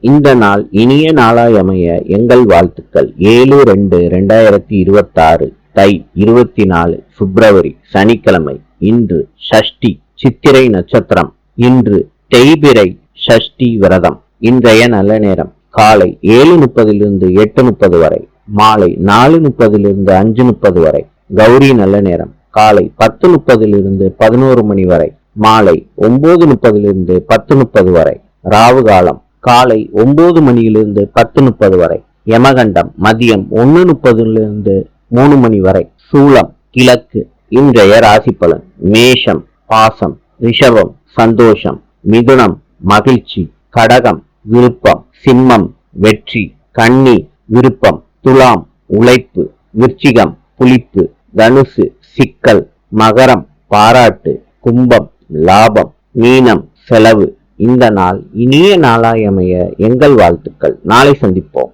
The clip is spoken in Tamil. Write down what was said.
இந்த நாள் இனிய நாளாய் அமைய எங்கள் வாழ்த்துக்கள். 7/2/2026 தை 24 பிப்ரவரி சனிக்கிழமை. இன்று ஷஷ்டி சித்திரை நட்சத்திரம். இன்று தேய்பிறை ஷஷ்டி விரதம். இன்றைய நல்ல நேரம் காலை 7:30 8:30 வரை, மாலை 4:30 5:30 வரை. கௌரி நல்ல நேரம் காலை 10:30 11 மணி வரை, மாலை 9:30 10:30 வரை. ராவு காலம் காலை 9 மணியிலிருந்து 10:30 வரை. யமகண்டம் மதியம் 1:30 3 மணி வரை. சூலம் கிழக்கு. இன்றைய ராசி பலன். மேஷம் பாசம், ரிஷபம் சந்தோஷம், மிதுனம் மகிழ்ச்சி, கடகம் விருப்பம், சிம்மம் வெற்றி, கன்னி விருப்பம், துலாம் உழைப்பு, விருச்சிகம் புளிப்பு, தனுசு சிக்கல், மகரம் பாராட்டு, கும்பம் லாபம், மீனம் செலவு. இந்த நாள் இனிய நாளாய் அமைய எங்கள் வாழ்த்துக்கள். நாளை சந்திப்போம்.